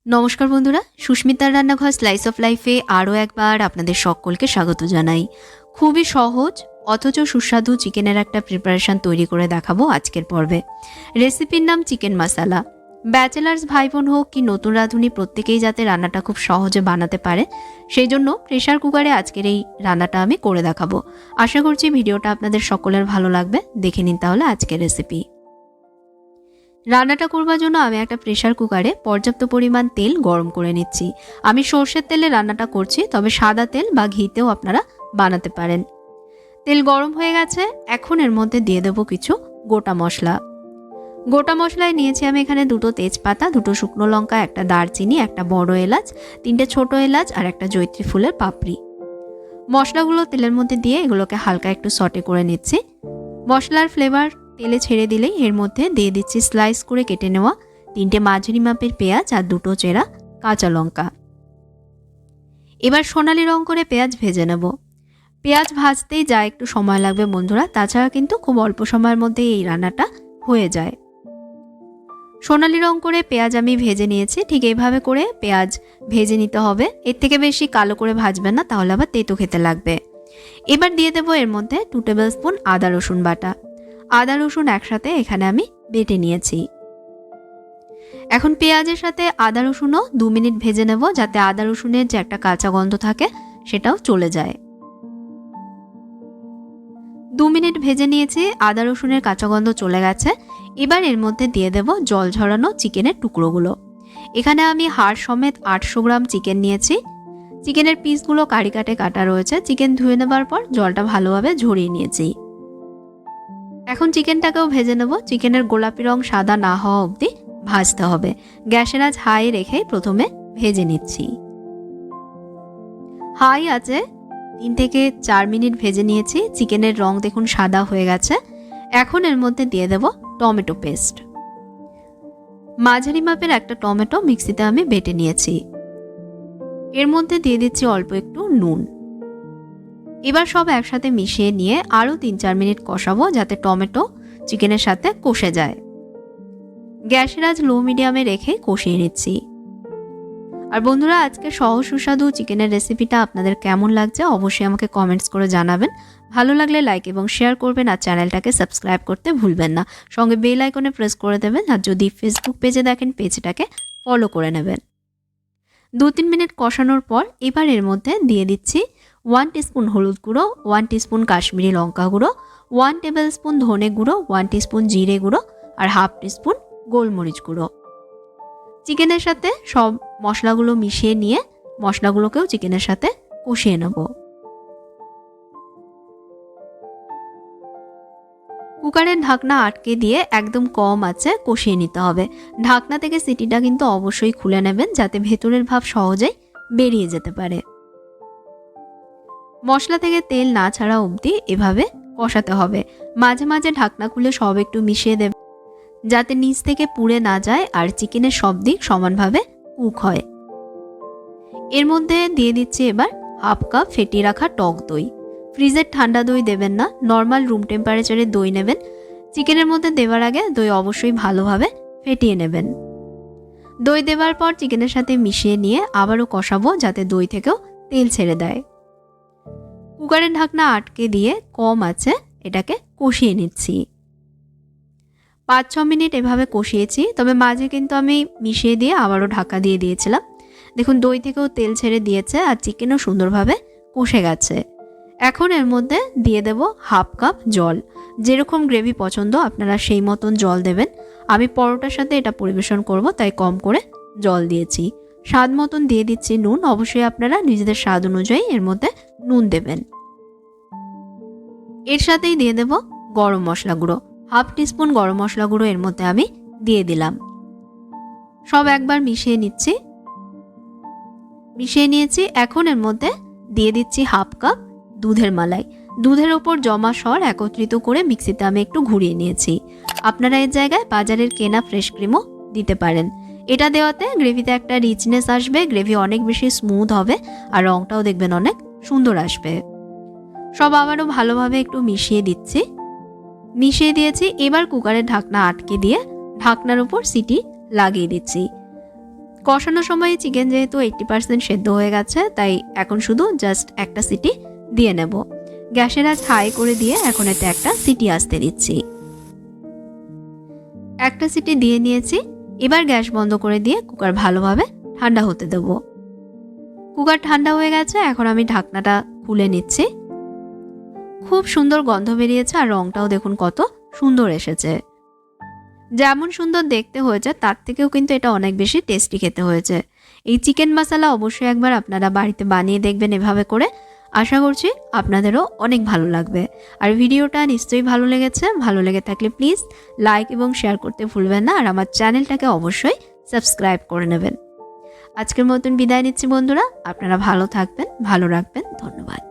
নমস্কার বন্ধুরা, সুস্মিতার রান্নাঘর স্লাইস অফ লাইফে আরও একবার আপনাদের সকলকে স্বাগত জানাই। খুবই সহজ অথচ সুস্বাদু চিকেনের একটা প্রিপারেশন তৈরি করে দেখাবো আজকের পর্বে। রেসিপির নাম চিকেন মশালা। ব্যাচেলার্স ভাই বোন হোক কি নতুন রাঁধুনি, প্রত্যেকেই যাতে রান্নাটা খুব সহজে বানাতে পারে, সেই জন্য প্রেশার কুকারে আজকের এই রান্নাটা আমি করে দেখাবো। আশা করছি ভিডিওটা আপনাদের সকলের ভালো লাগবে। দেখে নিন তাহলে আজকের রেসিপি। রান্নাটা করবার জন্য আমি একটা প্রেসার কুকারে পর্যাপ্ত পরিমাণ তেল গরম করে নিচ্ছি। আমি সর্ষের তেলে রান্নাটা করছি, তবে সাদা তেল বা ঘিতেও আপনারা বানাতে পারেন। তেল গরম হয়ে গেছে, এখন এর মধ্যে দিয়ে দেবো কিছু গোটা মশলা। গোটা মশলায় নিয়েছি আমি এখানে 2টো তেজপাতা, 2টো শুকনো লঙ্কা, একটা দারচিনি, একটা বড় এলাচ, 3টে ছোট এলাচ আর একটা জয়িত্রী ফুলের পাপড়ি। মশলাগুলো তেলের মধ্যে দিয়ে এগুলোকে হালকা একটু সটে করে নিচ্ছি। মশলার ফ্লেভার তেলে ছেড়ে দিলেই এর মধ্যে দিয়ে দিচ্ছি স্লাইস করে কেটে নেওয়া 3টে মাঝারি মাপের পেঁয়াজ আর 2টো চেরা কাঁচা লঙ্কা। এবার সোনালি রং করে পেঁয়াজ ভেজে নেব। পেঁয়াজ ভাজতেই যা একটু সময় লাগবে বন্ধুরা, তাছাড়া কিন্তু খুব অল্প সময়ের মধ্যে এই রান্নাটা হয়ে যায়। সোনালি রং করে পেঁয়াজ আমি ভেজে নিয়েছি। ঠিক এইভাবে করে পেঁয়াজ ভেজে নিতে হবে, এর থেকে বেশি কালো করে ভাজবেন না, তাহলে আবার তেতো খেতে লাগবে। এবার দিয়ে দেবো এর মধ্যে 2 টেবিল স্পুন আদা রসুন বাটা। আদা রসুন একসাথে এখানে আমি বেটে নিয়েছি। এখন পেঁয়াজের সাথে আদা রসুনও 2 মিনিট ভেজে নেব, যাতে আদা রসুনের যে একটা কাঁচা গন্ধ থাকে সেটাও চলে যায়। 2 মিনিট ভেজে নিয়েছি, আদা রসুনের কাঁচা গন্ধ চলে গেছে। এবার এর মধ্যে দিয়ে দেব জল ঝরানো চিকেনের টুকরোগুলো। এখানে আমি হাড় সমেত 800 গ্রাম চিকেন নিয়েছি। চিকেনের পিসগুলো কারি কাটে কাটা রয়েছে। চিকেন ধুয়ে নেবার পর জলটা ভালোভাবে ঝরিয়ে নিয়েছি। এখন চিকেনটাকেও ভেজে নেব। চিকেনের গোলাপি রং সাদা না হওয়া অবধি ভাজতে হবে। গ্যাসের আঁচ হাই রেখে প্রথমে ভেজে নিচ্ছি। হাই আছে 3 থেকে 4 মিনিট ভেজে নিয়েছি। চিকেনের রং দেখুন সাদা হয়ে গেছে। এখন এর মধ্যে দিয়ে দেব টমেটো পেস্ট। মাঝারি মাপের একটা টমেটো মিক্সিতে আমি বেটে নিয়েছি। এর মধ্যে দিয়ে দিচ্ছি অল্প একটু নুন। এবার সব একসাথে মিশিয়ে নিয়ে আরও 3-4 মিনিট কষাবো, যাতে টমেটো চিকেনের সাথে কষে যায়। গ্যাসের আঁচ লো মিডিয়ামে রেখে কষিয়ে নিচ্ছি। আর বন্ধুরা, আজকে সহজ সুস্বাদু চিকেনের রেসিপিটা আপনাদের কেমন লাগছে অবশ্যই আমাকে কমেন্টস করে জানাবেন। ভালো লাগলে লাইক এবং শেয়ার করবেন, আর চ্যানেলটাকে সাবস্ক্রাইব করতে ভুলবেন না। সঙ্গে বেল আইকনে প্রেস করে দেবেন, আর যদি ফেসবুক পেজে দেখেন পেজটাকে ফলো করে নেবেন। 2-3 মিনিট কষানোর পর এবার এর মধ্যে দিয়ে দিচ্ছি 1 টিস্পুন হলুদ গুঁড়ো, 1 টিস্পুন কাশ্মীরি লঙ্কা গুঁড়ো, 1 টেবিল স্পুন ধনে গুঁড়ো, 1 টিস্পুন জিরে গুঁড়ো আর 1/2 টিস্পুন গোলমরিচ গুঁড়ো। চিকেনের সাথে সব মশলাগুলো মিশিয়ে নিয়ে মশলাগুলোকেও চিকেনের সাথে কষিয়ে নেব। কুকারের ঢাকনা আটকে দিয়ে একদম কম আঁচে কষিয়ে নিতে হবে। ঢাকনা থেকে সিটিটা কিন্তু অবশ্যই খুলে নেবেন, যাতে ভেতরের ভাব সহজেই বেরিয়ে যেতে পারে। মশলা থেকে তেল না ছাড়া অবধি এভাবে কষাতে হবে। মাঝে মাঝে ঢাকনা খুলে সব একটু মিশিয়ে দেবে, যাতে নিচ থেকে পুড়ে না যায় আর চিকেনের সব দিক সমানভাবে কুক হয়। এর মধ্যে দিয়ে দিচ্ছি এবার 1/2 কাপ ফেটিয়ে রাখা টক দই। ফ্রিজের ঠান্ডা দই দেবেন না, নর্মাল রুম টেম্পারেচারে দই নেবেন। চিকেনের মধ্যে দেওয়ার আগে দই অবশ্যই ভালোভাবে ফেটিয়ে নেবেন। দই দেওয়ার পর চিকেনের সাথে মিশিয়ে নিয়ে আবারও কষাবো, যাতে দই থেকেও তেল ছেড়ে দেয়। কুকারের ঢাকনা আটকে দিয়ে কম আছে এটাকে কষিয়ে নিচ্ছি। 5-6 মিনিট এভাবে কষিয়েছি, তবে মাঝে কিন্তু আমি মিশিয়ে দিয়ে আবারও ঢাকা দিয়ে দিয়েছিলাম। দেখুন দই থেকেও তেল ছেড়ে দিয়েছে আর চিকেনও সুন্দরভাবে কষে গেছে। এখন এর মধ্যে দিয়ে দেব 1/2 কাপ জল। যেরকম গ্রেভি পছন্দ আপনারা সেই মতন জল দেবেন। আমি পরোটার সাথে এটা পরিবেশন করব, তাই কম করে জল দিয়েছি। স্বাদ মতন দিয়ে দিচ্ছি নুন। অবশ্যই আপনারা নিজেদের স্বাদ অনুযায়ী এর মধ্যে নুন দেবেন। এর সাথেই দিয়ে দেব গরম মশলা গুঁড়ো। 1/2 টিস্পুন গরম মশলা গুঁড়ো এর মধ্যে আমি দিয়ে দিলাম। সব একবার মিশিয়ে নিয়েছি। এখন এর মধ্যে দিয়ে দিচ্ছি 1/2 কাপ দুধের মালাই। দুধের ওপর জমা সর একত্রিত করে মিক্সিতে আমি একটু ঘুরিয়ে নিয়েছি। আপনারা এর জায়গায় বাজারের কেনা ফ্রেশ ক্রিমও দিতে পারেন। এটা দেওয়াতে গ্রেভিতে একটা রিচনেস আসবে, গ্রেভি অনেক বেশি স্মুথ হবে আর রংটাও দেখবেন অনেক সুন্দর আসবে। সব আবারও ভালোভাবে একটু মিশিয়ে দিয়েছি। এবার কুকারের ঢাকনা আটকে দিয়ে ঢাকনার উপর সিটি লাগিয়ে দিচ্ছি। কষানোর সময় চিকেন যেহেতু 80% সেদ্ধ হয়ে গেছে, তাই এখন শুধু জাস্ট একটা সিটি দিয়ে নেব। গ্যাসের আঁচ হাই করে দিয়ে এখন এতে একটা সিটি আসতে দিচ্ছি। একটা সিটি দিয়ে নিয়েছি। এবার গ্যাস বন্ধ করে দিয়ে কুকার ভালোভাবে ঠান্ডা হতে দেব। কুকার ঠান্ডা হয়ে গেছে, এখন আমি ঢাকনাটা খুলে নিচ্ছি। খুব সুন্দর গন্ধ বেরিয়েছে আর রংটাও দেখুন কত সুন্দর এসেছে। যেমন সুন্দর দেখতে হয়েছে তার থেকেও কিন্তু এটা অনেক বেশি টেস্টি খেতে হয়েছে। এই চিকেন মশলা অবশ্যই একবার আপনারা বাড়িতে বানিয়ে দেখবেন এভাবে করে। আশা করছি আপনাদেরও অনেক ভালো লাগবে। আর ভিডিওটা নিশ্চয়ই ভালো লেগেছে। ভালো লেগে থাকলে প্লিজ লাইক এবং শেয়ার করতে ভুলবেন না, আর আমার চ্যানেলটাকে অবশ্যই সাবস্ক্রাইব করে নেবেন। আজকের মতন বিদায় নিচ্ছি বন্ধুরা। আপনারা ভালো থাকবেন, ভালো রাখবেন। ধন্যবাদ।